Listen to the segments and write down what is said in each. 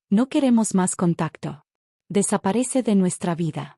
No queremos más contacto. Desaparece de nuestra vida.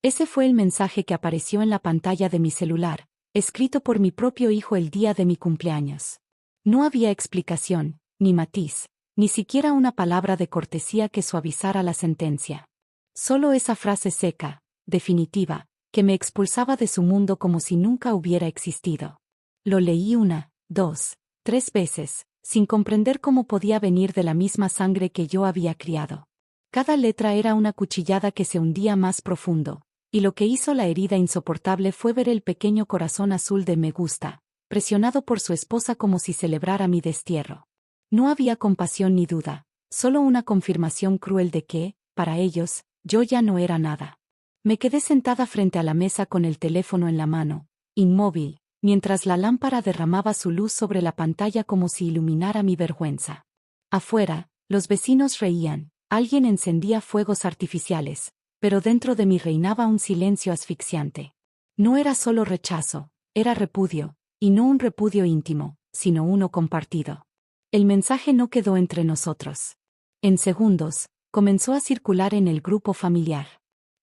Ese fue el mensaje que apareció en la pantalla de mi celular, escrito por mi propio hijo el día de mi cumpleaños. No había explicación, ni matiz, ni siquiera una palabra de cortesía que suavizara la sentencia. Solo esa frase seca, definitiva, que me expulsaba de su mundo como si nunca hubiera existido. Lo leí 1, 2, 3 veces, sin comprender cómo podía venir de la misma sangre que yo había criado. Cada letra era una cuchillada que se hundía más profundo, y lo que hizo la herida insoportable fue ver el pequeño corazón azul de me gusta, presionado por su esposa como si celebrara mi destierro. No había compasión ni duda, solo una confirmación cruel de que, para ellos, yo ya no era nada. Me quedé sentada frente a la mesa con el teléfono en la mano, inmóvil, mientras la lámpara derramaba su luz sobre la pantalla como si iluminara mi vergüenza. Afuera, los vecinos reían, alguien encendía fuegos artificiales, pero dentro de mí reinaba un silencio asfixiante. No era solo rechazo, era repudio, y no un repudio íntimo, sino uno compartido. El mensaje no quedó entre nosotros. En segundos, comenzó a circular en el grupo familiar.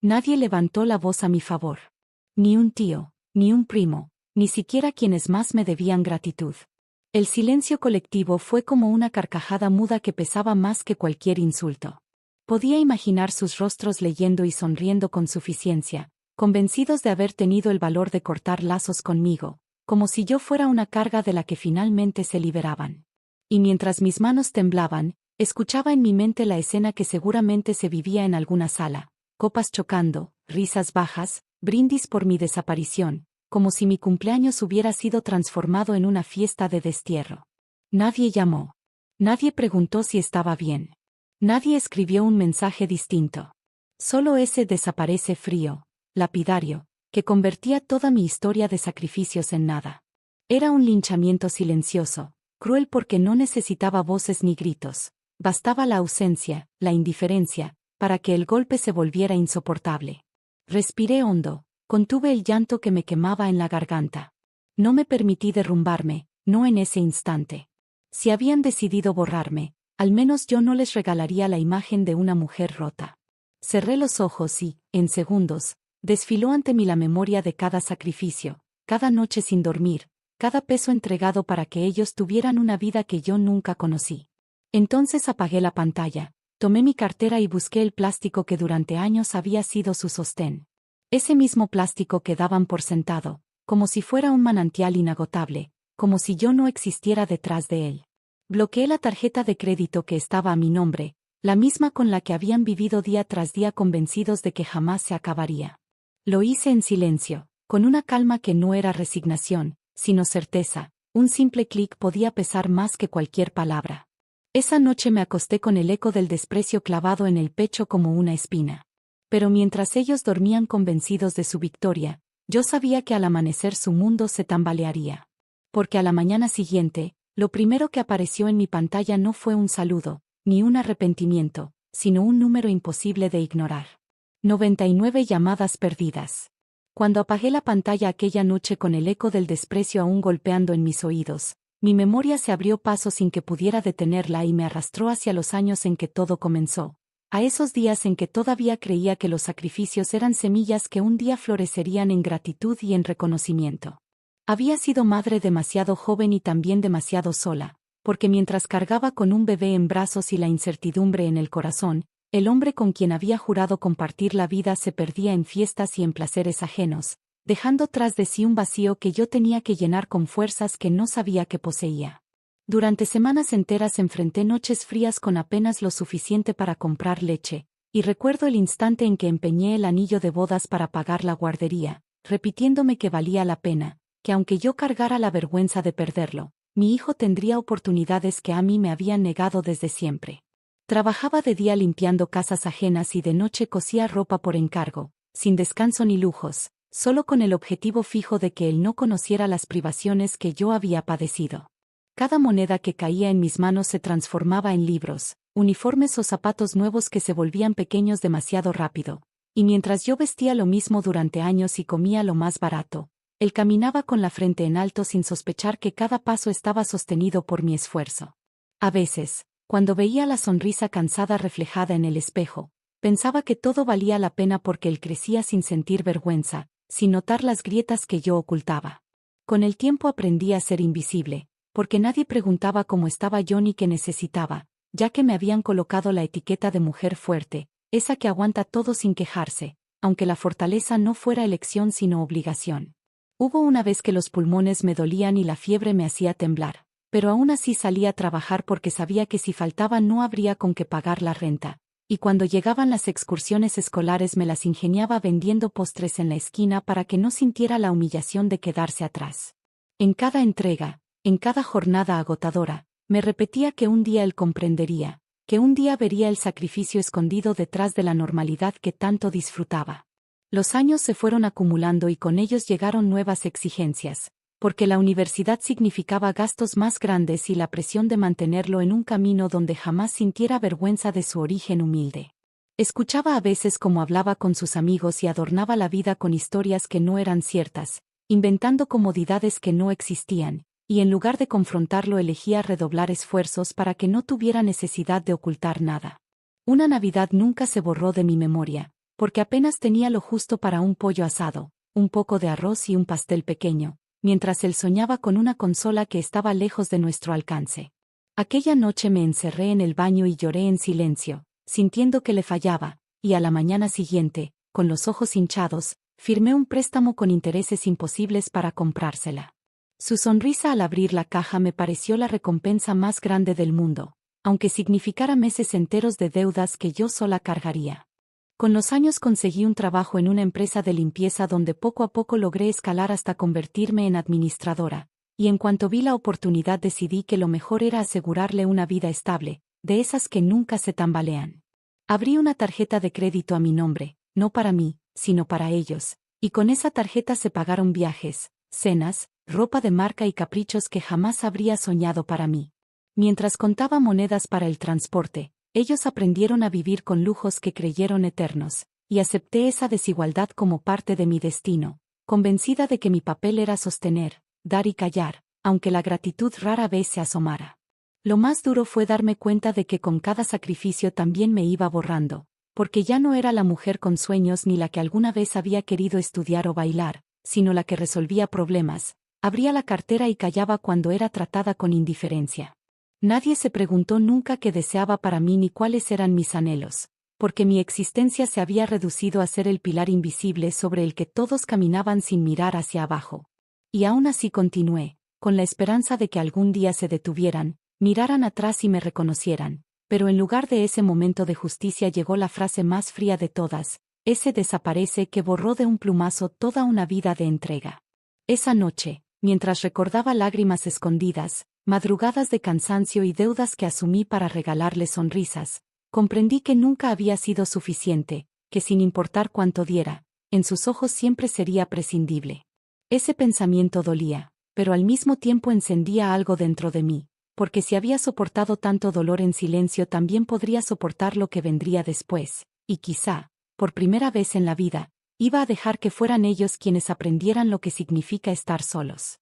Nadie levantó la voz a mi favor. Ni un tío, ni un primo, ni siquiera quienes más me debían gratitud. El silencio colectivo fue como una carcajada muda que pesaba más que cualquier insulto. Podía imaginar sus rostros leyendo y sonriendo con suficiencia, convencidos de haber tenido el valor de cortar lazos conmigo, como si yo fuera una carga de la que finalmente se liberaban. Y mientras mis manos temblaban, escuchaba en mi mente la escena que seguramente se vivía en alguna sala, copas chocando, risas bajas, brindis por mi desaparición, como si mi cumpleaños hubiera sido transformado en una fiesta de destierro. Nadie llamó. Nadie preguntó si estaba bien. Nadie escribió un mensaje distinto. Solo ese desaparece frío, lapidario, que convertía toda mi historia de sacrificios en nada. Era un linchamiento silencioso, cruel porque no necesitaba voces ni gritos. Bastaba la ausencia, la indiferencia, para que el golpe se volviera insoportable. Respiré hondo, contuve el llanto que me quemaba en la garganta. No me permití derrumbarme, no en ese instante. Si habían decidido borrarme, al menos yo no les regalaría la imagen de una mujer rota. Cerré los ojos y, en segundos, desfiló ante mí la memoria de cada sacrificio, cada noche sin dormir, cada peso entregado para que ellos tuvieran una vida que yo nunca conocí. Entonces apagué la pantalla, tomé mi cartera y busqué el plástico que durante años había sido su sostén. Ese mismo plástico que daban por sentado, como si fuera un manantial inagotable, como si yo no existiera detrás de él. Bloqueé la tarjeta de crédito que estaba a mi nombre, la misma con la que habían vivido día tras día convencidos de que jamás se acabaría. Lo hice en silencio, con una calma que no era resignación, sino certeza. Un simple clic podía pesar más que cualquier palabra. Esa noche me acosté con el eco del desprecio clavado en el pecho como una espina. Pero mientras ellos dormían convencidos de su victoria, yo sabía que al amanecer su mundo se tambalearía. Porque a la mañana siguiente, lo primero que apareció en mi pantalla no fue un saludo, ni un arrepentimiento, sino un número imposible de ignorar. 99 llamadas perdidas. Cuando apagué la pantalla aquella noche con el eco del desprecio aún golpeando en mis oídos, mi memoria se abrió paso sin que pudiera detenerla y me arrastró hacia los años en que todo comenzó. A esos días en que todavía creía que los sacrificios eran semillas que un día florecerían en gratitud y en reconocimiento. Había sido madre demasiado joven y también demasiado sola, porque mientras cargaba con un bebé en brazos y la incertidumbre en el corazón, el hombre con quien había jurado compartir la vida se perdía en fiestas y en placeres ajenos, dejando tras de sí un vacío que yo tenía que llenar con fuerzas que no sabía que poseía. Durante semanas enteras enfrenté noches frías con apenas lo suficiente para comprar leche, y recuerdo el instante en que empeñé el anillo de bodas para pagar la guardería, repitiéndome que valía la pena, que aunque yo cargara la vergüenza de perderlo, mi hijo tendría oportunidades que a mí me habían negado desde siempre. Trabajaba de día limpiando casas ajenas y de noche cosía ropa por encargo, sin descanso ni lujos, solo con el objetivo fijo de que él no conociera las privaciones que yo había padecido. Cada moneda que caía en mis manos se transformaba en libros, uniformes o zapatos nuevos que se volvían pequeños demasiado rápido, y mientras yo vestía lo mismo durante años y comía lo más barato, él caminaba con la frente en alto sin sospechar que cada paso estaba sostenido por mi esfuerzo. A veces, Cuando veía la sonrisa cansada reflejada en el espejo, pensaba que todo valía la pena porque él crecía sin sentir vergüenza, sin notar las grietas que yo ocultaba. Con el tiempo aprendí a ser invisible, porque nadie preguntaba cómo estaba yo ni qué necesitaba, ya que me habían colocado la etiqueta de mujer fuerte, esa que aguanta todo sin quejarse, aunque la fortaleza no fuera elección sino obligación. Hubo una vez que los pulmones me dolían y la fiebre me hacía temblar, pero aún así salí a trabajar porque sabía que si faltaba no habría con qué pagar la renta, y cuando llegaban las excursiones escolares me las ingeniaba vendiendo postres en la esquina para que no sintiera la humillación de quedarse atrás. En cada entrega, en cada jornada agotadora, me repetía que un día él comprendería, que un día vería el sacrificio escondido detrás de la normalidad que tanto disfrutaba. Los años se fueron acumulando y con ellos llegaron nuevas exigencias, porque la universidad significaba gastos más grandes y la presión de mantenerlo en un camino donde jamás sintiera vergüenza de su origen humilde. Escuchaba a veces cómo hablaba con sus amigos y adornaba la vida con historias que no eran ciertas, inventando comodidades que no existían, y en lugar de confrontarlo elegía redoblar esfuerzos para que no tuviera necesidad de ocultar nada. Una Navidad nunca se borró de mi memoria, porque apenas tenía lo justo para un pollo asado, un poco de arroz y un pastel pequeño, mientras él soñaba con una consola que estaba lejos de nuestro alcance. Aquella noche me encerré en el baño y lloré en silencio, sintiendo que le fallaba, y a la mañana siguiente, con los ojos hinchados, firmé un préstamo con intereses imposibles para comprársela. Su sonrisa al abrir la caja me pareció la recompensa más grande del mundo, aunque significara meses enteros de deudas que yo sola cargaría. Con los años conseguí un trabajo en una empresa de limpieza donde poco a poco logré escalar hasta convertirme en administradora, y en cuanto vi la oportunidad decidí que lo mejor era asegurarle una vida estable, de esas que nunca se tambalean. Abrí una tarjeta de crédito a mi nombre, no para mí, sino para ellos, y con esa tarjeta se pagaron viajes, cenas, ropa de marca y caprichos que jamás habría soñado para mí. Mientras contaba monedas para el transporte, ellos aprendieron a vivir con lujos que creyeron eternos, y acepté esa desigualdad como parte de mi destino, convencida de que mi papel era sostener, dar y callar, aunque la gratitud rara vez se asomara. Lo más duro fue darme cuenta de que con cada sacrificio también me iba borrando, porque ya no era la mujer con sueños ni la que alguna vez había querido estudiar o bailar, sino la que resolvía problemas, abría la cartera y callaba cuando era tratada con indiferencia. Nadie se preguntó nunca qué deseaba para mí ni cuáles eran mis anhelos, porque mi existencia se había reducido a ser el pilar invisible sobre el que todos caminaban sin mirar hacia abajo. Y aún así continué, con la esperanza de que algún día se detuvieran, miraran atrás y me reconocieran, pero en lugar de ese momento de justicia llegó la frase más fría de todas, ese desaparece que borró de un plumazo toda una vida de entrega. Esa noche, mientras recordaba lágrimas escondidas, madrugadas de cansancio y deudas que asumí para regalarle sonrisas, comprendí que nunca había sido suficiente, que sin importar cuánto diera, en sus ojos siempre sería prescindible. Ese pensamiento dolía, pero al mismo tiempo encendía algo dentro de mí, porque si había soportado tanto dolor en silencio también podría soportar lo que vendría después, y quizá, por primera vez en la vida, iba a dejar que fueran ellos quienes aprendieran lo que significa estar solos.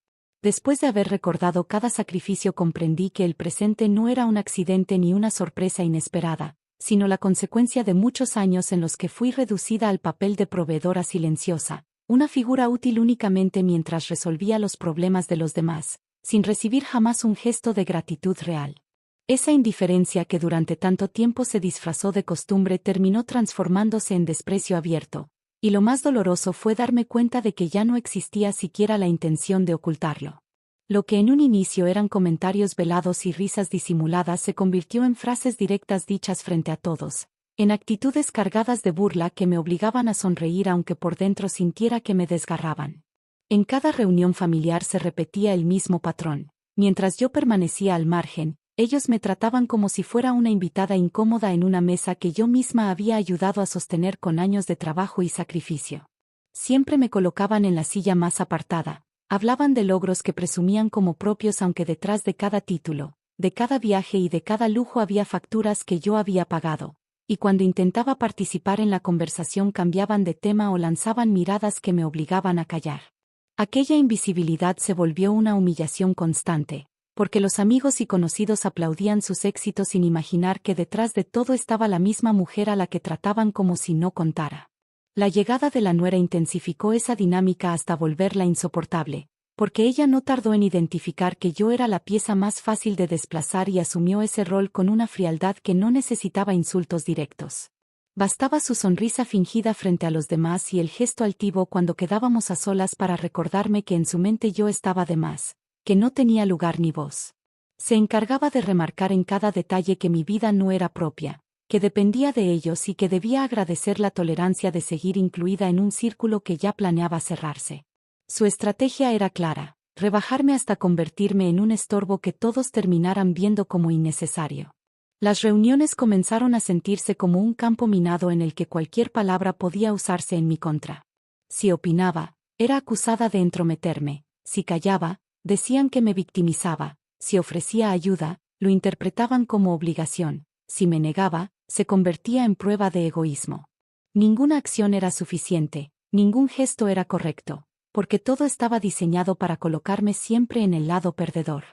Después de haber recordado cada sacrificio comprendí que el presente no era un accidente ni una sorpresa inesperada, sino la consecuencia de muchos años en los que fui reducida al papel de proveedora silenciosa, una figura útil únicamente mientras resolvía los problemas de los demás, sin recibir jamás un gesto de gratitud real. Esa indiferencia que durante tanto tiempo se disfrazó de costumbre terminó transformándose en desprecio abierto, y lo más doloroso fue darme cuenta de que ya no existía siquiera la intención de ocultarlo. Lo que en un inicio eran comentarios velados y risas disimuladas se convirtió en frases directas dichas frente a todos, en actitudes cargadas de burla que me obligaban a sonreír aunque por dentro sintiera que me desgarraban. En cada reunión familiar se repetía el mismo patrón. Mientras yo permanecía al margen, ellos me trataban como si fuera una invitada incómoda en una mesa que yo misma había ayudado a sostener con años de trabajo y sacrificio. Siempre me colocaban en la silla más apartada, hablaban de logros que presumían como propios aunque detrás de cada título, de cada viaje y de cada lujo había facturas que yo había pagado, y cuando intentaba participar en la conversación cambiaban de tema o lanzaban miradas que me obligaban a callar. Aquella invisibilidad se volvió una humillación constante, porque los amigos y conocidos aplaudían sus éxitos sin imaginar que detrás de todo estaba la misma mujer a la que trataban como si no contara. La llegada de la nuera intensificó esa dinámica hasta volverla insoportable, porque ella no tardó en identificar que yo era la pieza más fácil de desplazar y asumió ese rol con una frialdad que no necesitaba insultos directos. Bastaba su sonrisa fingida frente a los demás y el gesto altivo cuando quedábamos a solas para recordarme que en su mente yo estaba de más, que no tenía lugar ni voz. Se encargaba de remarcar en cada detalle que mi vida no era propia, que dependía de ellos y que debía agradecer la tolerancia de seguir incluida en un círculo que ya planeaba cerrarse. Su estrategia era clara: rebajarme hasta convertirme en un estorbo que todos terminaran viendo como innecesario. Las reuniones comenzaron a sentirse como un campo minado en el que cualquier palabra podía usarse en mi contra. Si opinaba, era acusada de entrometerme; si callaba, decían que me victimizaba; si ofrecía ayuda, lo interpretaban como obligación; si me negaba, se convertía en prueba de egoísmo. Ninguna acción era suficiente, ningún gesto era correcto, porque todo estaba diseñado para colocarme siempre en el lado perdedor.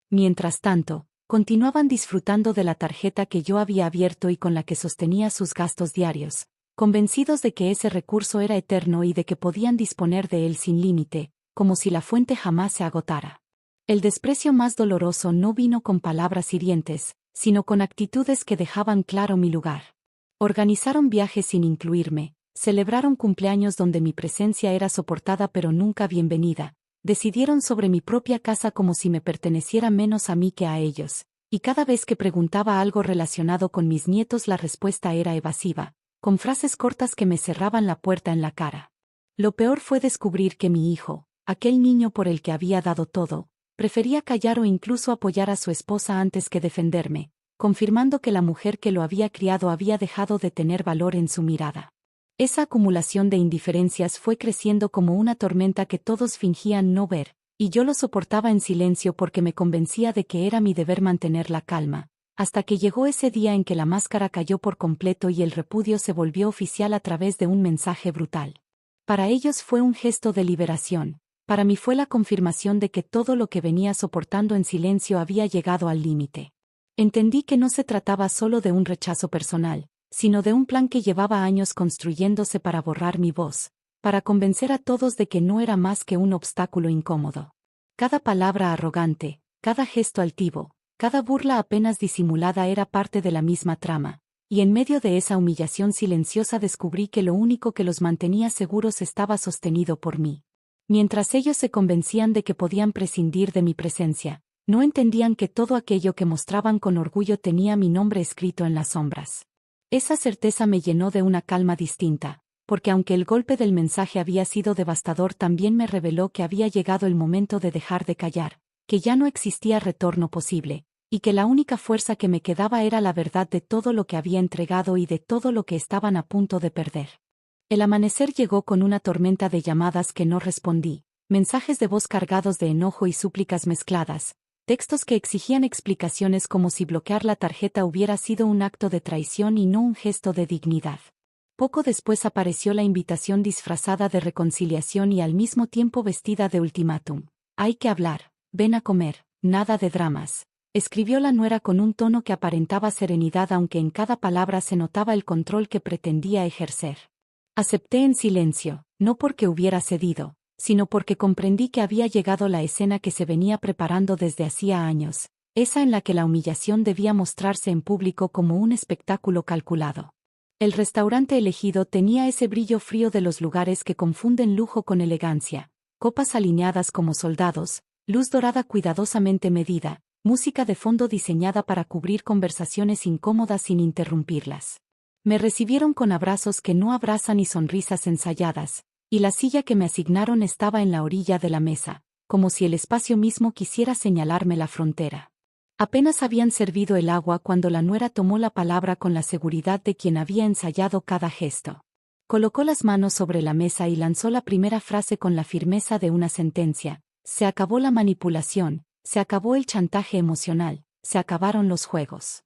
Mientras tanto, continuaban disfrutando de la tarjeta que yo había abierto y con la que sostenía sus gastos diarios, convencidos de que ese recurso era eterno y de que podían disponer de él sin límite, como si la fuente jamás se agotara. El desprecio más doloroso no vino con palabras hirientes, sino con actitudes que dejaban claro mi lugar. Organizaron viajes sin incluirme, celebraron cumpleaños donde mi presencia era soportada pero nunca bienvenida, decidieron sobre mi propia casa como si me perteneciera menos a mí que a ellos, y cada vez que preguntaba algo relacionado con mis nietos la respuesta era evasiva, con frases cortas que me cerraban la puerta en la cara. Lo peor fue descubrir que mi hijo, aquel niño por el que había dado todo, prefería callar o incluso apoyar a su esposa antes que defenderme, confirmando que la mujer que lo había criado había dejado de tener valor en su mirada. Esa acumulación de indiferencias fue creciendo como una tormenta que todos fingían no ver, y yo lo soportaba en silencio porque me convencía de que era mi deber mantener la calma, hasta que llegó ese día en que la máscara cayó por completo y el repudio se volvió oficial a través de un mensaje brutal. Para ellos fue un gesto de liberación. Para mí fue la confirmación de que todo lo que venía soportando en silencio había llegado al límite. Entendí que no se trataba solo de un rechazo personal, sino de un plan que llevaba años construyéndose para borrar mi voz, para convencer a todos de que no era más que un obstáculo incómodo. Cada palabra arrogante, cada gesto altivo, cada burla apenas disimulada era parte de la misma trama, y en medio de esa humillación silenciosa descubrí que lo único que los mantenía seguros estaba sostenido por mí. Mientras ellos se convencían de que podían prescindir de mi presencia, no entendían que todo aquello que mostraban con orgullo tenía mi nombre escrito en las sombras. Esa certeza me llenó de una calma distinta, porque aunque el golpe del mensaje había sido devastador, también me reveló que había llegado el momento de dejar de callar, que ya no existía retorno posible, y que la única fuerza que me quedaba era la verdad de todo lo que había entregado y de todo lo que estaban a punto de perder. El amanecer llegó con una tormenta de llamadas que no respondí, mensajes de voz cargados de enojo y súplicas mezcladas, textos que exigían explicaciones como si bloquear la tarjeta hubiera sido un acto de traición y no un gesto de dignidad. Poco después apareció la invitación disfrazada de reconciliación y al mismo tiempo vestida de ultimátum. «Hay que hablar, ven a comer, nada de dramas», escribió la nuera con un tono que aparentaba serenidad aunque en cada palabra se notaba el control que pretendía ejercer. Acepté en silencio, no porque hubiera cedido, sino porque comprendí que había llegado la escena que se venía preparando desde hacía años, esa en la que la humillación debía mostrarse en público como un espectáculo calculado. El restaurante elegido tenía ese brillo frío de los lugares que confunden lujo con elegancia, copas alineadas como soldados, luz dorada cuidadosamente medida, música de fondo diseñada para cubrir conversaciones incómodas sin interrumpirlas. Me recibieron con abrazos que no abrazan y sonrisas ensayadas, y la silla que me asignaron estaba en la orilla de la mesa, como si el espacio mismo quisiera señalarme la frontera. Apenas habían servido el agua cuando la nuera tomó la palabra con la seguridad de quien había ensayado cada gesto. Colocó las manos sobre la mesa y lanzó la primera frase con la firmeza de una sentencia: «Se acabó la manipulación, se acabó el chantaje emocional, se acabaron los juegos».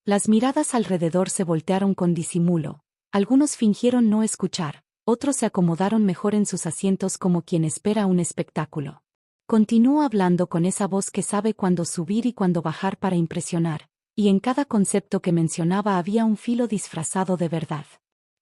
Las miradas alrededor se voltearon con disimulo, algunos fingieron no escuchar, otros se acomodaron mejor en sus asientos como quien espera un espectáculo. Continuó hablando con esa voz que sabe cuándo subir y cuándo bajar para impresionar, y en cada concepto que mencionaba había un filo disfrazado de verdad.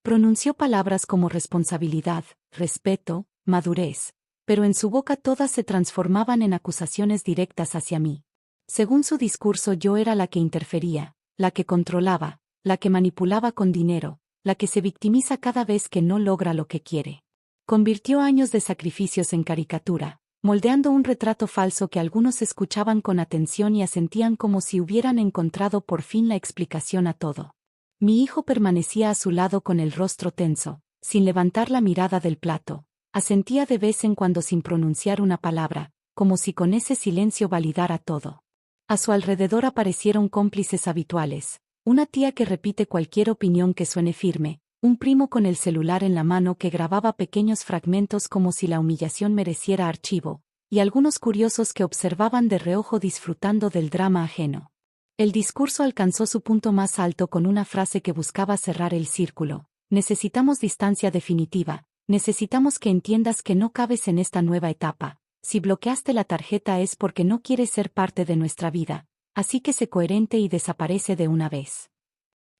Pronunció palabras como responsabilidad, respeto, madurez, pero en su boca todas se transformaban en acusaciones directas hacia mí. Según su discurso yo era la que interfería, la que controlaba, la que manipulaba con dinero, la que se victimiza cada vez que no logra lo que quiere. Convirtió años de sacrificios en caricatura, moldeando un retrato falso que algunos escuchaban con atención y asentían como si hubieran encontrado por fin la explicación a todo. Mi hijo permanecía a su lado con el rostro tenso, sin levantar la mirada del plato, asentía de vez en cuando sin pronunciar una palabra, como si con ese silencio validara todo. A su alrededor aparecieron cómplices habituales, una tía que repite cualquier opinión que suene firme, un primo con el celular en la mano que grababa pequeños fragmentos como si la humillación mereciera archivo, y algunos curiosos que observaban de reojo disfrutando del drama ajeno. El discurso alcanzó su punto más alto con una frase que buscaba cerrar el círculo: necesitamos distancia definitiva, necesitamos que entiendas que no cabes en esta nueva etapa, si bloqueaste la tarjeta es porque no quieres ser parte de nuestra vida, así que sé coherente y desaparece de una vez.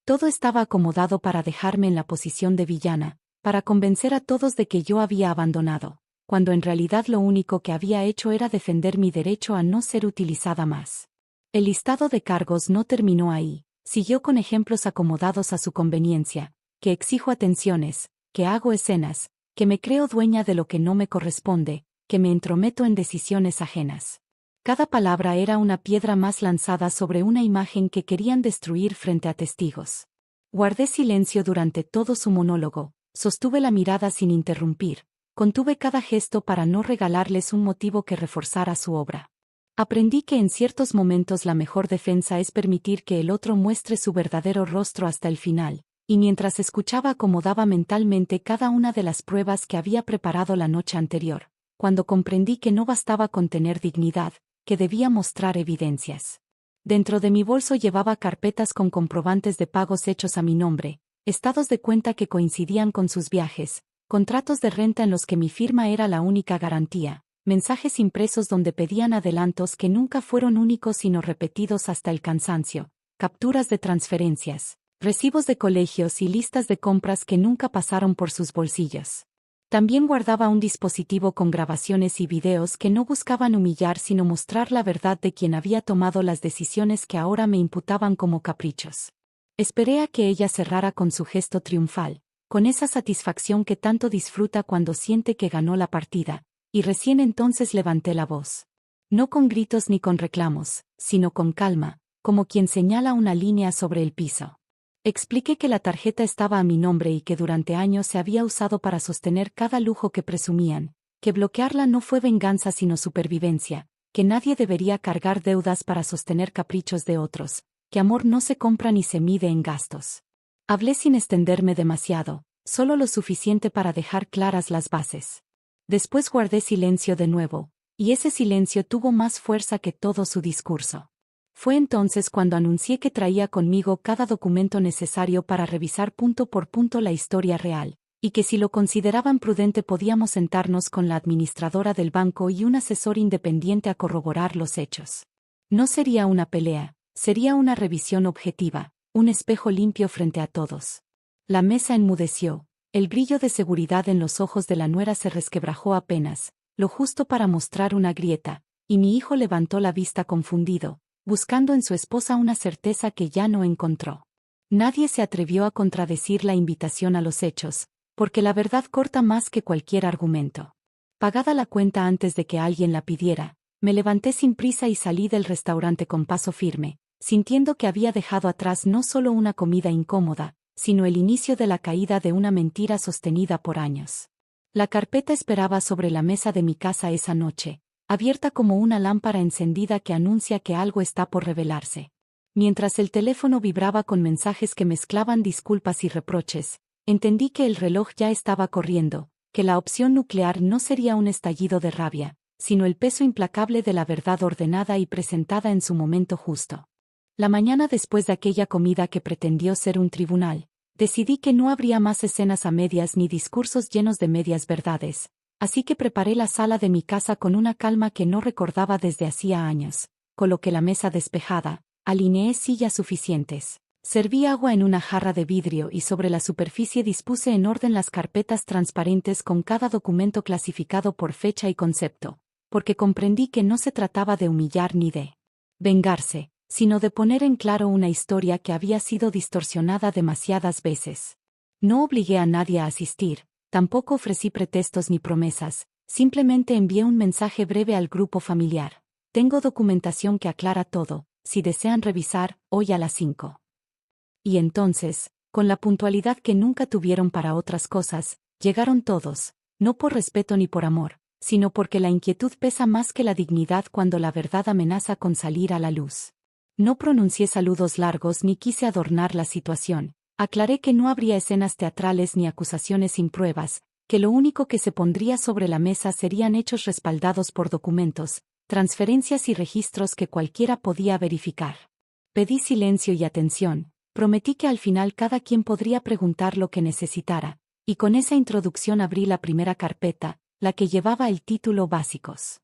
Todo estaba acomodado para dejarme en la posición de villana, para convencer a todos de que yo había abandonado, cuando en realidad lo único que había hecho era defender mi derecho a no ser utilizada más. El listado de cargos no terminó ahí, siguió con ejemplos acomodados a su conveniencia, que exijo atenciones, que hago escenas, que me creo dueña de lo que no me corresponde, que me entrometo en decisiones ajenas. Cada palabra era una piedra más lanzada sobre una imagen que querían destruir frente a testigos. Guardé silencio durante todo su monólogo, sostuve la mirada sin interrumpir, contuve cada gesto para no regalarles un motivo que reforzara su obra. Aprendí que en ciertos momentos la mejor defensa es permitir que el otro muestre su verdadero rostro hasta el final, y mientras escuchaba acomodaba mentalmente cada una de las pruebas que había preparado la noche anterior, cuando comprendí que no bastaba con tener dignidad, que debía mostrar evidencias. Dentro de mi bolso llevaba carpetas con comprobantes de pagos hechos a mi nombre, estados de cuenta que coincidían con sus viajes, contratos de renta en los que mi firma era la única garantía, mensajes impresos donde pedían adelantos que nunca fueron únicos sino repetidos hasta el cansancio, capturas de transferencias, recibos de colegios y listas de compras que nunca pasaron por sus bolsillos. También guardaba un dispositivo con grabaciones y videos que no buscaban humillar sino mostrar la verdad de quien había tomado las decisiones que ahora me imputaban como caprichos. Esperé a que ella cerrara con su gesto triunfal, con esa satisfacción que tanto disfruta cuando siente que ganó la partida, y recién entonces levanté la voz. No con gritos ni con reclamos, sino con calma, como quien señala una línea sobre el piso. Expliqué que la tarjeta estaba a mi nombre y que durante años se había usado para sostener cada lujo que presumían, que bloquearla no fue venganza sino supervivencia, que nadie debería cargar deudas para sostener caprichos de otros, que amor no se compra ni se mide en gastos. Hablé sin extenderme demasiado, solo lo suficiente para dejar claras las bases. Después guardé silencio de nuevo, y ese silencio tuvo más fuerza que todo su discurso. Fue entonces cuando anuncié que traía conmigo cada documento necesario para revisar punto por punto la historia real, y que si lo consideraban prudente podíamos sentarnos con la administradora del banco y un asesor independiente a corroborar los hechos. No sería una pelea, sería una revisión objetiva, un espejo limpio frente a todos. La mesa enmudeció, el brillo de seguridad en los ojos de la nuera se resquebrajó apenas, lo justo para mostrar una grieta, y mi hijo levantó la vista confundido, buscando en su esposa una certeza que ya no encontró. Nadie se atrevió a contradecir la invitación a los hechos, porque la verdad corta más que cualquier argumento. Pagada la cuenta antes de que alguien la pidiera, me levanté sin prisa y salí del restaurante con paso firme, sintiendo que había dejado atrás no solo una comida incómoda, sino el inicio de la caída de una mentira sostenida por años. La carpeta esperaba sobre la mesa de mi casa esa noche, abierta como una lámpara encendida que anuncia que algo está por revelarse. Mientras el teléfono vibraba con mensajes que mezclaban disculpas y reproches, entendí que el reloj ya estaba corriendo, que la opción nuclear no sería un estallido de rabia, sino el peso implacable de la verdad ordenada y presentada en su momento justo. La mañana después de aquella comida que pretendió ser un tribunal, decidí que no habría más escenas a medias ni discursos llenos de medias verdades, Así que preparé la sala de mi casa con una calma que no recordaba desde hacía años. Coloqué la mesa despejada, alineé sillas suficientes. Serví agua en una jarra de vidrio y sobre la superficie dispuse en orden las carpetas transparentes con cada documento clasificado por fecha y concepto, porque comprendí que no se trataba de humillar ni de vengarse, sino de poner en claro una historia que había sido distorsionada demasiadas veces. No obligué a nadie a asistir, tampoco ofrecí pretextos ni promesas, simplemente envié un mensaje breve al grupo familiar. Tengo documentación que aclara todo, si desean revisar, hoy a las 5. Y entonces, con la puntualidad que nunca tuvieron para otras cosas, llegaron todos, no por respeto ni por amor, sino porque la inquietud pesa más que la dignidad cuando la verdad amenaza con salir a la luz. No pronuncié saludos largos ni quise adornar la situación, aclaré que no habría escenas teatrales ni acusaciones sin pruebas, que lo único que se pondría sobre la mesa serían hechos respaldados por documentos, transferencias y registros que cualquiera podía verificar. Pedí silencio y atención. Prometí que al final cada quien podría preguntar lo que necesitara, y con esa introducción abrí la primera carpeta, la que llevaba el título Básicos.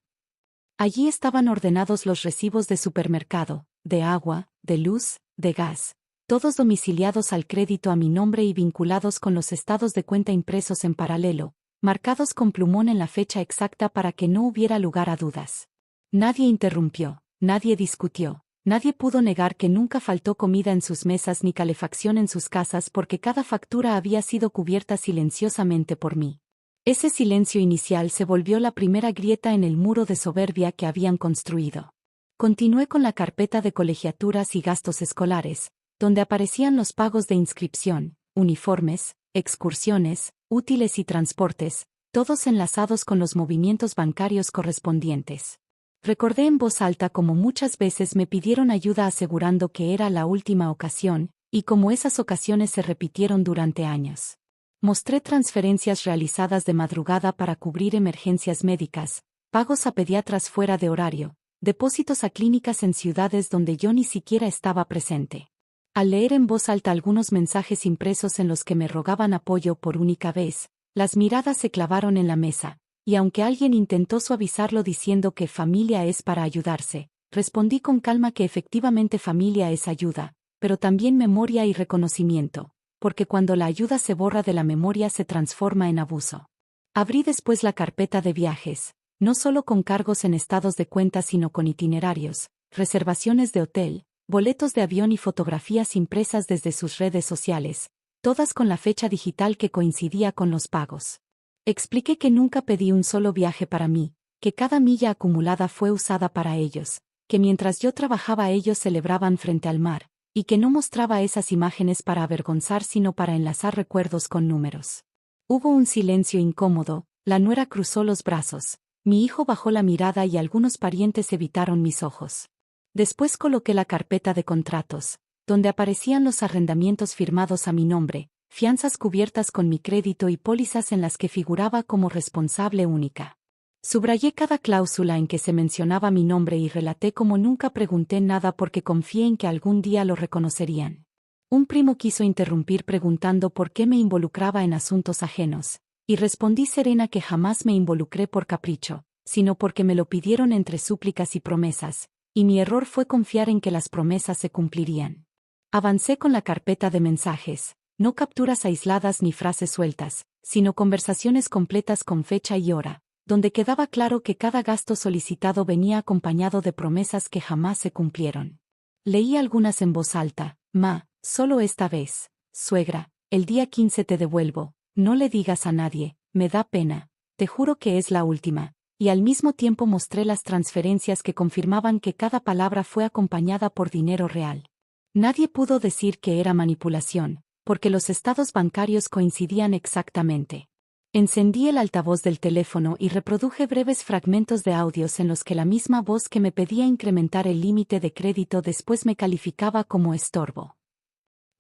Allí estaban ordenados los recibos de supermercado, de agua, de luz, de gas, todos domiciliados al crédito a mi nombre y vinculados con los estados de cuenta impresos en paralelo, marcados con plumón en la fecha exacta para que no hubiera lugar a dudas. Nadie interrumpió, nadie discutió. Nadie pudo negar que nunca faltó comida en sus mesas ni calefacción en sus casas porque cada factura había sido cubierta silenciosamente por mí. Ese silencio inicial se volvió la primera grieta en el muro de soberbia que habían construido. Continué con la carpeta de colegiaturas y gastos escolares, donde aparecían los pagos de inscripción, uniformes, excursiones, útiles y transportes, todos enlazados con los movimientos bancarios correspondientes. Recordé en voz alta como muchas veces me pidieron ayuda asegurando que era la última ocasión, y como esas ocasiones se repitieron durante años. Mostré transferencias realizadas de madrugada para cubrir emergencias médicas, pagos a pediatras fuera de horario, depósitos a clínicas en ciudades donde yo ni siquiera estaba presente. Al leer en voz alta algunos mensajes impresos en los que me rogaban apoyo por única vez, las miradas se clavaron en la mesa. Y aunque alguien intentó suavizarlo diciendo que familia es para ayudarse, respondí con calma que efectivamente familia es ayuda, pero también memoria y reconocimiento, porque cuando la ayuda se borra de la memoria se transforma en abuso. Abrí después la carpeta de viajes, no solo con cargos en estados de cuenta sino con itinerarios, reservaciones de hotel, boletos de avión y fotografías impresas desde sus redes sociales, todas con la fecha digital que coincidía con los pagos. Expliqué que nunca pedí un solo viaje para mí, que cada milla acumulada fue usada para ellos, que mientras yo trabajaba ellos celebraban frente al mar, y que no mostraba esas imágenes para avergonzar sino para enlazar recuerdos con números. Hubo un silencio incómodo, la nuera cruzó los brazos, mi hijo bajó la mirada y algunos parientes evitaron mis ojos. Después coloqué la carpeta de contratos, donde aparecían los arrendamientos firmados a mi nombre, fianzas cubiertas con mi crédito y pólizas en las que figuraba como responsable única. Subrayé cada cláusula en que se mencionaba mi nombre y relaté cómo nunca pregunté nada porque confié en que algún día lo reconocerían. Un primo quiso interrumpir preguntando por qué me involucraba en asuntos ajenos, y respondí serena que jamás me involucré por capricho, sino porque me lo pidieron entre súplicas y promesas, y mi error fue confiar en que las promesas se cumplirían. Avancé con la carpeta de mensajes. No capturas aisladas ni frases sueltas, sino conversaciones completas con fecha y hora, donde quedaba claro que cada gasto solicitado venía acompañado de promesas que jamás se cumplieron. Leí algunas en voz alta: Ma, solo esta vez, suegra, el día 15 te devuelvo, no le digas a nadie, me da pena, te juro que es la última, y al mismo tiempo mostré las transferencias que confirmaban que cada palabra fue acompañada por dinero real. Nadie pudo decir que era manipulación, porque los estados bancarios coincidían exactamente. Encendí el altavoz del teléfono y reproduje breves fragmentos de audios en los que la misma voz que me pedía incrementar el límite de crédito después me calificaba como estorbo.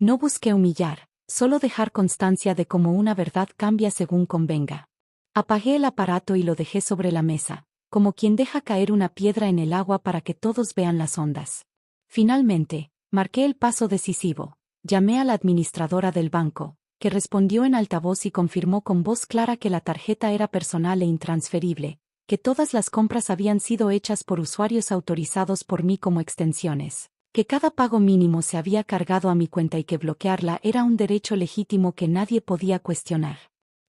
No busqué humillar, solo dejar constancia de cómo una verdad cambia según convenga. Apagué el aparato y lo dejé sobre la mesa, como quien deja caer una piedra en el agua para que todos vean las ondas. Finalmente, marqué el paso decisivo. Llamé a la administradora del banco, que respondió en altavoz y confirmó con voz clara que la tarjeta era personal e intransferible, que todas las compras habían sido hechas por usuarios autorizados por mí como extensiones, que cada pago mínimo se había cargado a mi cuenta y que bloquearla era un derecho legítimo que nadie podía cuestionar.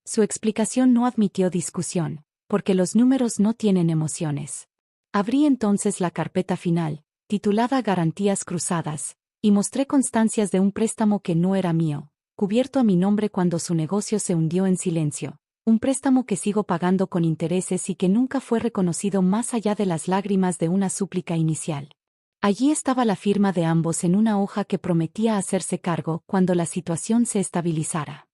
Su explicación no admitió discusión, porque los números no tienen emociones. Abrí entonces la carpeta final, titulada Garantías Cruzadas, y mostré constancias de un préstamo que no era mío, cubierto a mi nombre cuando su negocio se hundió en silencio, un préstamo que sigo pagando con intereses y que nunca fue reconocido más allá de las lágrimas de una súplica inicial. Allí estaba la firma de ambos en una hoja que prometía hacerse cargo cuando la situación se estabilizara.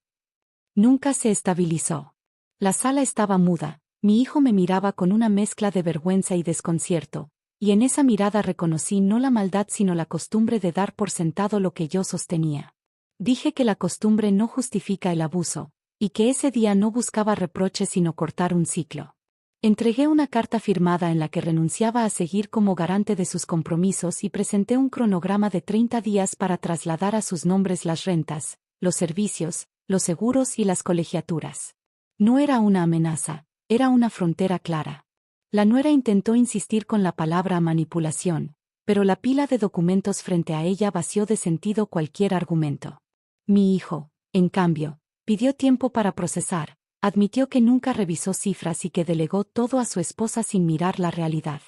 Nunca se estabilizó. La sala estaba muda, mi hijo me miraba con una mezcla de vergüenza y desconcierto, y en esa mirada reconocí no la maldad sino la costumbre de dar por sentado lo que yo sostenía. Dije que la costumbre no justifica el abuso, y que ese día no buscaba reproches sino cortar un ciclo. Entregué una carta firmada en la que renunciaba a seguir como garante de sus compromisos y presenté un cronograma de 30 días para trasladar a sus nombres las rentas, los servicios, los seguros y las colegiaturas. No era una amenaza, era una frontera clara. La nuera intentó insistir con la palabra manipulación, pero la pila de documentos frente a ella vació de sentido cualquier argumento. Mi hijo, en cambio, pidió tiempo para procesar. Admitió que nunca revisó cifras y que delegó todo a su esposa sin mirar la realidad.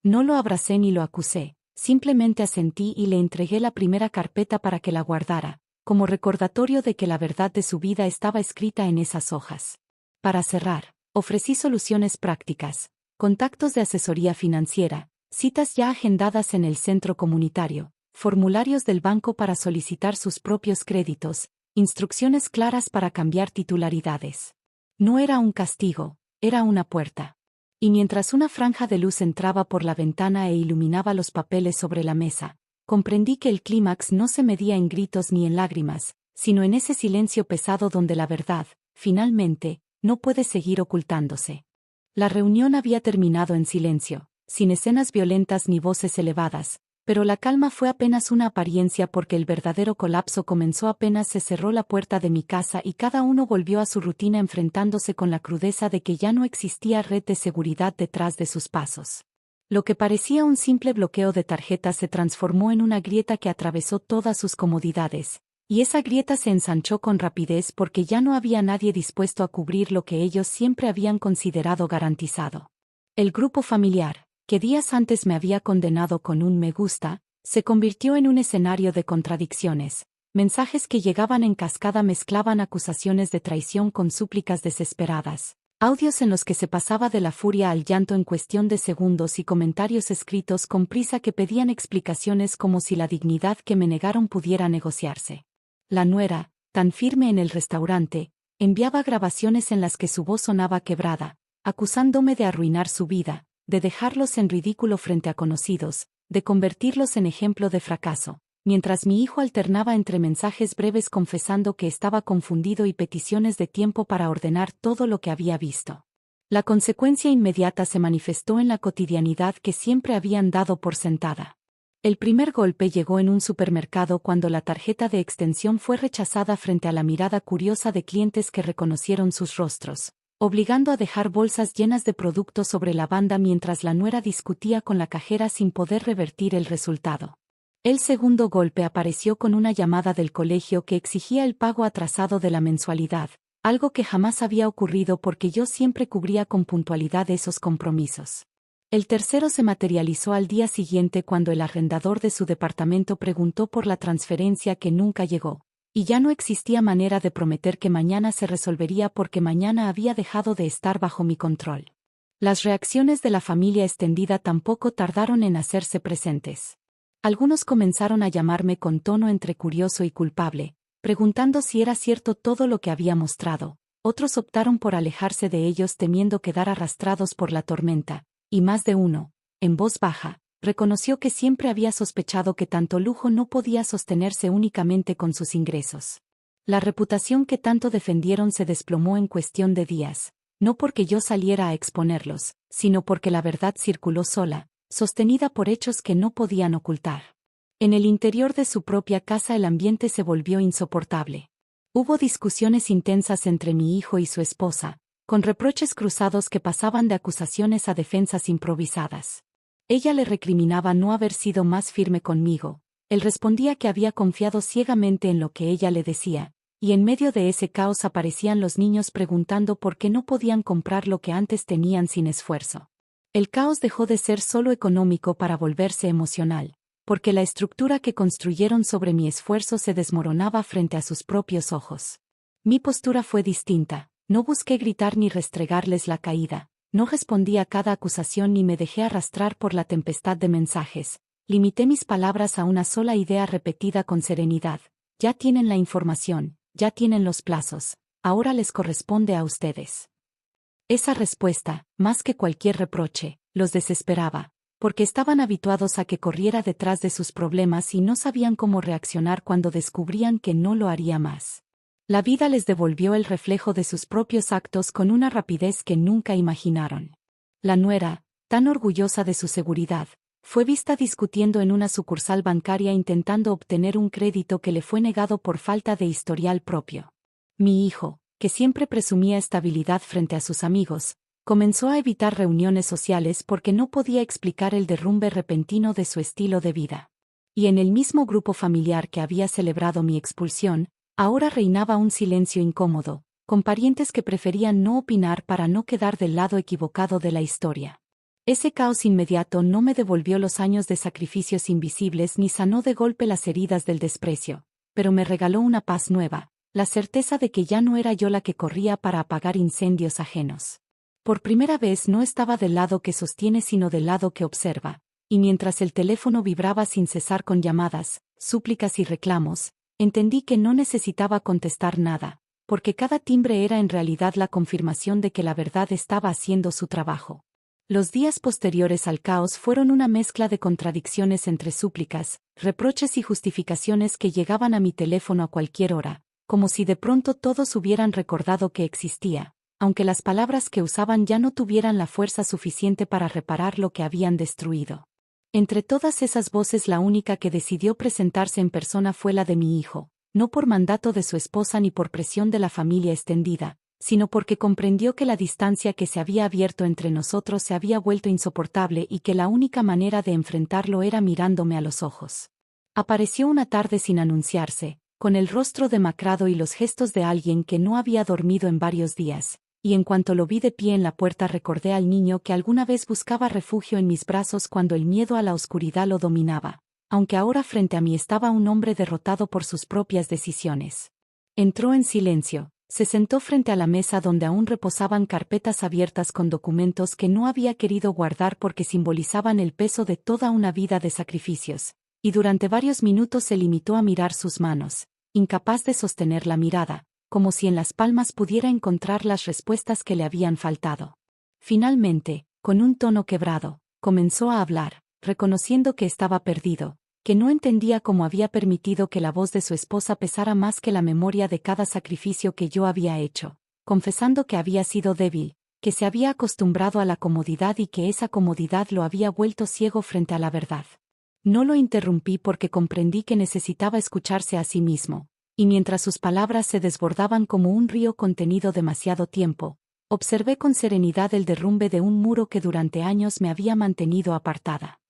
No lo abracé ni lo acusé, simplemente asentí y le entregué la primera carpeta para que la guardara, como recordatorio de que la verdad de su vida estaba escrita en esas hojas. Para cerrar, ofrecí soluciones prácticas, contactos de asesoría financiera, citas ya agendadas en el centro comunitario, formularios del banco para solicitar sus propios créditos, instrucciones claras para cambiar titularidades. No era un castigo, era una puerta. Y mientras una franja de luz entraba por la ventana e iluminaba los papeles sobre la mesa, comprendí que el clímax no se medía en gritos ni en lágrimas, sino en ese silencio pesado donde la verdad, finalmente, no puede seguir ocultándose. La reunión había terminado en silencio, sin escenas violentas ni voces elevadas, pero la calma fue apenas una apariencia porque el verdadero colapso comenzó apenas se cerró la puerta de mi casa y cada uno volvió a su rutina enfrentándose con la crudeza de que ya no existía red de seguridad detrás de sus pasos. Lo que parecía un simple bloqueo de tarjetas se transformó en una grieta que atravesó todas sus comodidades, y esa grieta se ensanchó con rapidez porque ya no había nadie dispuesto a cubrir lo que ellos siempre habían considerado garantizado. El grupo familiar, que días antes me había condenado con un me gusta, se convirtió en un escenario de contradicciones. Mensajes que llegaban en cascada mezclaban acusaciones de traición con súplicas desesperadas, audios en los que se pasaba de la furia al llanto en cuestión de segundos y comentarios escritos con prisa que pedían explicaciones como si la dignidad que me negaron pudiera negociarse. La nuera, tan firme en el restaurante, enviaba grabaciones en las que su voz sonaba quebrada, acusándome de arruinar su vida, de dejarlos en ridículo frente a conocidos, de convertirlos en ejemplo de fracaso, mientras mi hijo alternaba entre mensajes breves confesando que estaba confundido y peticiones de tiempo para ordenar todo lo que había visto. La consecuencia inmediata se manifestó en la cotidianidad que siempre habían dado por sentada. El primer golpe llegó en un supermercado cuando la tarjeta de extensión fue rechazada frente a la mirada curiosa de clientes que reconocieron sus rostros, obligando a dejar bolsas llenas de productos sobre la banda mientras la nuera discutía con la cajera sin poder revertir el resultado. El segundo golpe apareció con una llamada del colegio que exigía el pago atrasado de la mensualidad, algo que jamás había ocurrido porque yo siempre cubría con puntualidad esos compromisos. El tercero se materializó al día siguiente cuando el arrendador de su departamento preguntó por la transferencia que nunca llegó. Y ya no existía manera de prometer que mañana se resolvería porque mañana había dejado de estar bajo mi control. Las reacciones de la familia extendida tampoco tardaron en hacerse presentes. Algunos comenzaron a llamarme con tono entre curioso y culpable, preguntando si era cierto todo lo que había mostrado. Otros optaron por alejarse de ellos temiendo quedar arrastrados por la tormenta, y más de uno, en voz baja, reconoció que siempre había sospechado que tanto lujo no podía sostenerse únicamente con sus ingresos. La reputación que tanto defendieron se desplomó en cuestión de días, no porque yo saliera a exponerlos, sino porque la verdad circuló sola, sostenida por hechos que no podían ocultar. En el interior de su propia casa el ambiente se volvió insoportable. Hubo discusiones intensas entre mi hijo y su esposa, con reproches cruzados que pasaban de acusaciones a defensas improvisadas. Ella le recriminaba no haber sido más firme conmigo, él respondía que había confiado ciegamente en lo que ella le decía, y en medio de ese caos aparecían los niños preguntando por qué no podían comprar lo que antes tenían sin esfuerzo. El caos dejó de ser solo económico para volverse emocional, porque la estructura que construyeron sobre mi esfuerzo se desmoronaba frente a sus propios ojos. Mi postura fue distinta, no busqué gritar ni restregarles la caída, no respondí a cada acusación ni me dejé arrastrar por la tempestad de mensajes, limité mis palabras a una sola idea repetida con serenidad: ya tienen la información, ya tienen los plazos, ahora les corresponde a ustedes. Esa respuesta, más que cualquier reproche, los desesperaba, porque estaban habituados a que corriera detrás de sus problemas y no sabían cómo reaccionar cuando descubrían que no lo haría más. La vida les devolvió el reflejo de sus propios actos con una rapidez que nunca imaginaron. La nuera, tan orgullosa de su seguridad, fue vista discutiendo en una sucursal bancaria intentando obtener un crédito que le fue negado por falta de historial propio. Mi hijo, que siempre presumía estabilidad frente a sus amigos, comenzó a evitar reuniones sociales porque no podía explicar el derrumbe repentino de su estilo de vida. Y en el mismo grupo familiar que había celebrado mi expulsión, ahora reinaba un silencio incómodo, con parientes que preferían no opinar para no quedar del lado equivocado de la historia. Ese caos inmediato no me devolvió los años de sacrificios invisibles ni sanó de golpe las heridas del desprecio, pero me regaló una paz nueva, la certeza de que ya no era yo la que corría para apagar incendios ajenos. Por primera vez no estaba del lado que sostiene sino del lado que observa, y mientras el teléfono vibraba sin cesar con llamadas, súplicas y reclamos, entendí que no necesitaba contestar nada, porque cada timbre era en realidad la confirmación de que la verdad estaba haciendo su trabajo. Los días posteriores al caos fueron una mezcla de contradicciones entre súplicas, reproches y justificaciones que llegaban a mi teléfono a cualquier hora, como si de pronto todos hubieran recordado que existía, aunque las palabras que usaban ya no tuvieran la fuerza suficiente para reparar lo que habían destruido. Entre todas esas voces la única que decidió presentarse en persona fue la de mi hijo, no por mandato de su esposa ni por presión de la familia extendida, sino porque comprendió que la distancia que se había abierto entre nosotros se había vuelto insoportable y que la única manera de enfrentarlo era mirándome a los ojos. Apareció una tarde sin anunciarse, con el rostro demacrado y los gestos de alguien que no había dormido en varios días, y en cuanto lo vi de pie en la puerta recordé al niño que alguna vez buscaba refugio en mis brazos cuando el miedo a la oscuridad lo dominaba, aunque ahora frente a mí estaba un hombre derrotado por sus propias decisiones. Entró en silencio, se sentó frente a la mesa donde aún reposaban carpetas abiertas con documentos que no había querido guardar porque simbolizaban el peso de toda una vida de sacrificios, y durante varios minutos se limitó a mirar sus manos, incapaz de sostener la mirada, como si en las palmas pudiera encontrar las respuestas que le habían faltado. Finalmente, con un tono quebrado, comenzó a hablar, reconociendo que estaba perdido, que no entendía cómo había permitido que la voz de su esposa pesara más que la memoria de cada sacrificio que yo había hecho, confesando que había sido débil, que se había acostumbrado a la comodidad y que esa comodidad lo había vuelto ciego frente a la verdad. No lo interrumpí porque comprendí que necesitaba escucharse a sí mismo, y mientras sus palabras se desbordaban como un río contenido demasiado tiempo, observé con serenidad el derrumbe de un muro que durante años me había mantenido apartada.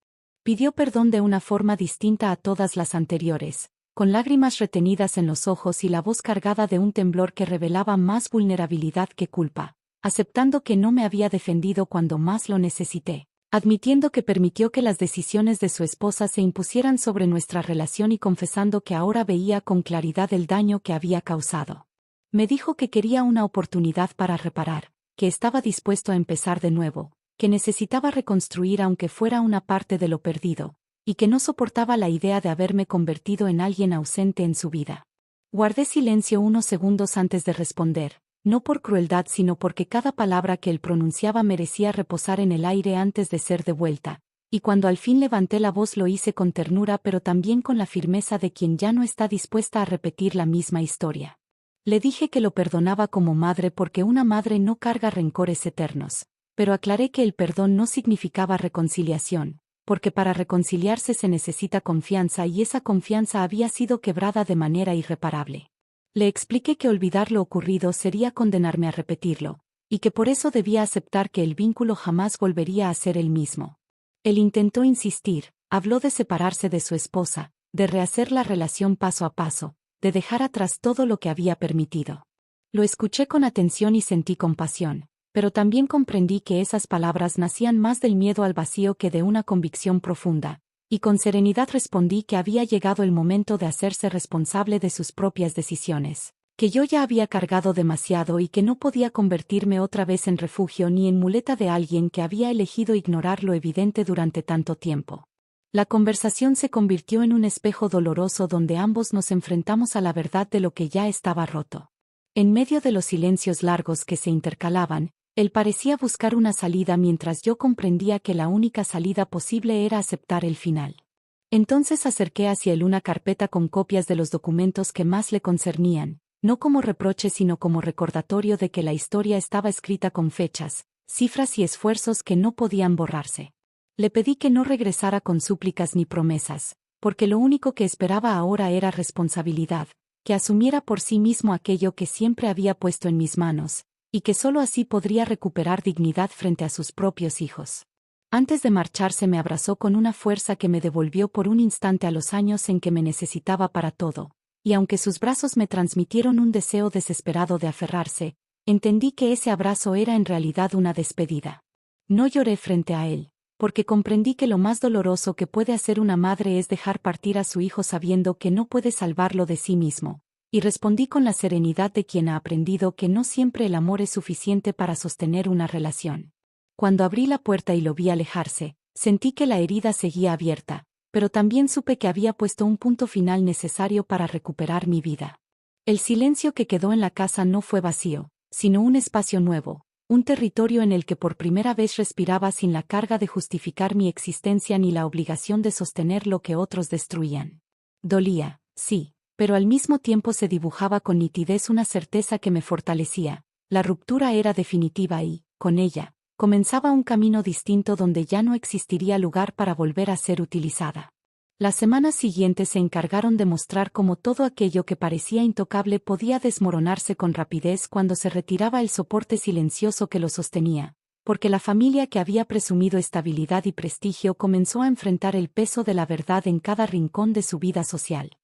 Pidió perdón de una forma distinta a todas las anteriores, con lágrimas retenidas en los ojos y la voz cargada de un temblor que revelaba más vulnerabilidad que culpa, aceptando que no me había defendido cuando más lo necesité, admitiendo que permitió que las decisiones de su esposa se impusieran sobre nuestra relación y confesando que ahora veía con claridad el daño que había causado. Me dijo que quería una oportunidad para reparar, que estaba dispuesto a empezar de nuevo, que necesitaba reconstruir aunque fuera una parte de lo perdido, y que no soportaba la idea de haberme convertido en alguien ausente en su vida. Guardé silencio unos segundos antes de responder, no por crueldad sino porque cada palabra que él pronunciaba merecía reposar en el aire antes de ser devuelta, y cuando al fin levanté la voz lo hice con ternura pero también con la firmeza de quien ya no está dispuesta a repetir la misma historia. Le dije que lo perdonaba como madre porque una madre no carga rencores eternos, pero aclaré que el perdón no significaba reconciliación, porque para reconciliarse se necesita confianza y esa confianza había sido quebrada de manera irreparable. Le expliqué que olvidar lo ocurrido sería condenarme a repetirlo, y que por eso debía aceptar que el vínculo jamás volvería a ser el mismo. Él intentó insistir, habló de separarse de su esposa, de rehacer la relación paso a paso, de dejar atrás todo lo que había permitido. Lo escuché con atención y sentí compasión, pero también comprendí que esas palabras nacían más del miedo al vacío que de una convicción profunda, y con serenidad respondí que había llegado el momento de hacerse responsable de sus propias decisiones, que yo ya había cargado demasiado y que no podía convertirme otra vez en refugio ni en muleta de alguien que había elegido ignorar lo evidente durante tanto tiempo. La conversación se convirtió en un espejo doloroso donde ambos nos enfrentamos a la verdad de lo que ya estaba roto. En medio de los silencios largos que se intercalaban, él parecía buscar una salida mientras yo comprendía que la única salida posible era aceptar el final. Entonces acerqué hacia él una carpeta con copias de los documentos que más le concernían, no como reproche sino como recordatorio de que la historia estaba escrita con fechas, cifras y esfuerzos que no podían borrarse. Le pedí que no regresara con súplicas ni promesas, porque lo único que esperaba ahora era responsabilidad, que asumiera por sí mismo aquello que siempre había puesto en mis manos, y que sólo así podría recuperar dignidad frente a sus propios hijos. Antes de marcharse me abrazó con una fuerza que me devolvió por un instante a los años en que me necesitaba para todo, y aunque sus brazos me transmitieron un deseo desesperado de aferrarse, entendí que ese abrazo era en realidad una despedida. No lloré frente a él, porque comprendí que lo más doloroso que puede hacer una madre es dejar partir a su hijo sabiendo que no puede salvarlo de sí mismo, y respondí con la serenidad de quien ha aprendido que no siempre el amor es suficiente para sostener una relación. Cuando abrí la puerta y lo vi alejarse, sentí que la herida seguía abierta, pero también supe que había puesto un punto final necesario para recuperar mi vida. El silencio que quedó en la casa no fue vacío, sino un espacio nuevo, un territorio en el que por primera vez respiraba sin la carga de justificar mi existencia ni la obligación de sostener lo que otros destruían. Dolía, sí, pero al mismo tiempo se dibujaba con nitidez una certeza que me fortalecía. La ruptura era definitiva y, con ella, comenzaba un camino distinto donde ya no existiría lugar para volver a ser utilizada. Las semanas siguientes se encargaron de mostrar cómo todo aquello que parecía intocable podía desmoronarse con rapidez cuando se retiraba el soporte silencioso que lo sostenía, porque la familia que había presumido estabilidad y prestigio comenzó a enfrentar el peso de la verdad en cada rincón de su vida social.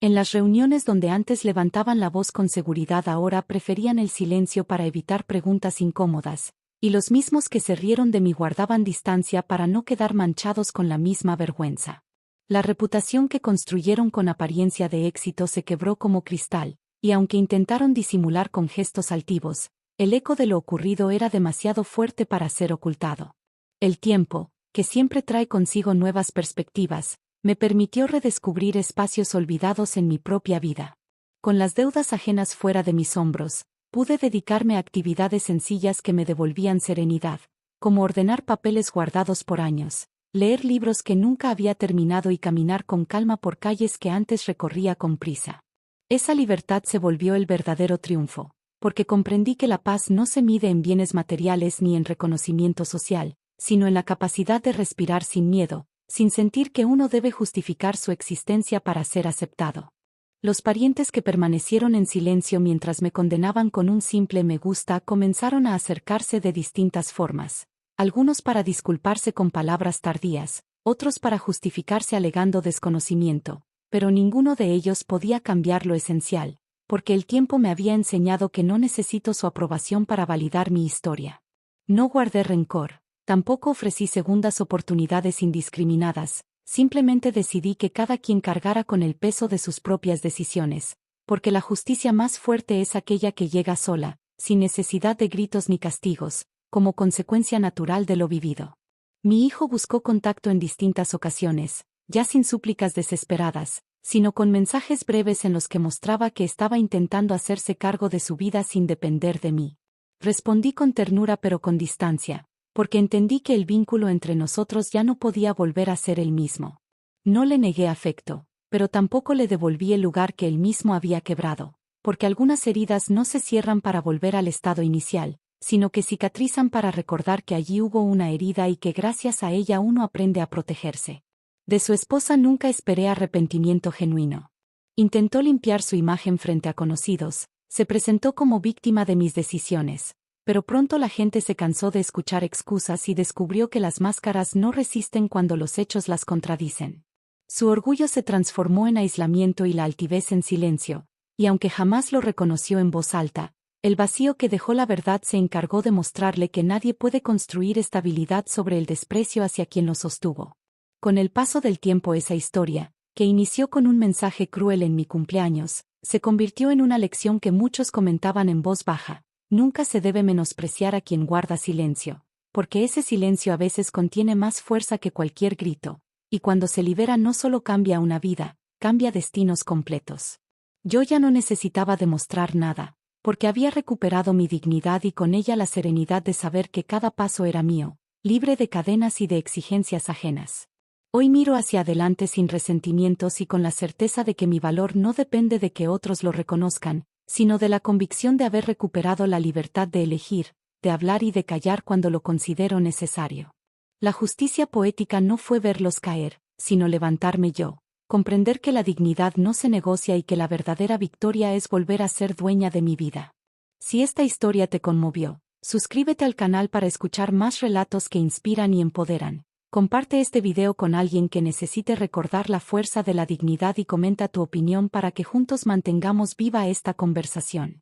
En las reuniones donde antes levantaban la voz con seguridad ahora preferían el silencio para evitar preguntas incómodas, y los mismos que se rieron de mí guardaban distancia para no quedar manchados con la misma vergüenza. La reputación que construyeron con apariencia de éxito se quebró como cristal, y aunque intentaron disimular con gestos altivos, el eco de lo ocurrido era demasiado fuerte para ser ocultado. El tiempo, que siempre trae consigo nuevas perspectivas, me permitió redescubrir espacios olvidados en mi propia vida. Con las deudas ajenas fuera de mis hombros, pude dedicarme a actividades sencillas que me devolvían serenidad, como ordenar papeles guardados por años, leer libros que nunca había terminado y caminar con calma por calles que antes recorría con prisa. Esa libertad se volvió el verdadero triunfo, porque comprendí que la paz no se mide en bienes materiales ni en reconocimiento social, sino en la capacidad de respirar sin miedo, sin sentir que uno debe justificar su existencia para ser aceptado. Los parientes que permanecieron en silencio mientras me condenaban con un simple me gusta comenzaron a acercarse de distintas formas, algunos para disculparse con palabras tardías, otros para justificarse alegando desconocimiento, pero ninguno de ellos podía cambiar lo esencial, porque el tiempo me había enseñado que no necesito su aprobación para validar mi historia. No guardé rencor, tampoco ofrecí segundas oportunidades indiscriminadas. Simplemente decidí que cada quien cargara con el peso de sus propias decisiones, porque la justicia más fuerte es aquella que llega sola, sin necesidad de gritos ni castigos, como consecuencia natural de lo vivido. Mi hijo buscó contacto en distintas ocasiones, ya sin súplicas desesperadas, sino con mensajes breves en los que mostraba que estaba intentando hacerse cargo de su vida sin depender de mí. Respondí con ternura pero con distancia, porque entendí que el vínculo entre nosotros ya no podía volver a ser el mismo. No le negué afecto, pero tampoco le devolví el lugar que él mismo había quebrado, porque algunas heridas no se cierran para volver al estado inicial, sino que cicatrizan para recordar que allí hubo una herida y que gracias a ella uno aprende a protegerse. De su esposa nunca esperé arrepentimiento genuino. Intentó limpiar su imagen frente a conocidos, se presentó como víctima de mis decisiones, pero pronto la gente se cansó de escuchar excusas y descubrió que las máscaras no resisten cuando los hechos las contradicen. Su orgullo se transformó en aislamiento y la altivez en silencio, y aunque jamás lo reconoció en voz alta, el vacío que dejó la verdad se encargó de mostrarle que nadie puede construir estabilidad sobre el desprecio hacia quien lo sostuvo. Con el paso del tiempo esa historia, que inició con un mensaje cruel en mi cumpleaños, se convirtió en una lección que muchos comentaban en voz baja: nunca se debe menospreciar a quien guarda silencio, porque ese silencio a veces contiene más fuerza que cualquier grito, y cuando se libera no solo cambia una vida, cambia destinos completos. Yo ya no necesitaba demostrar nada, porque había recuperado mi dignidad y con ella la serenidad de saber que cada paso era mío, libre de cadenas y de exigencias ajenas. Hoy miro hacia adelante sin resentimientos y con la certeza de que mi valor no depende de que otros lo reconozcan, sino de la convicción de haber recuperado la libertad de elegir, de hablar y de callar cuando lo considero necesario. La justicia poética no fue verlos caer, sino levantarme yo, comprender que la dignidad no se negocia y que la verdadera victoria es volver a ser dueña de mi vida. Si esta historia te conmovió, suscríbete al canal para escuchar más relatos que inspiran y empoderan. Comparte este video con alguien que necesite recordar la fuerza de la dignidad y comenta tu opinión para que juntos mantengamos viva esta conversación.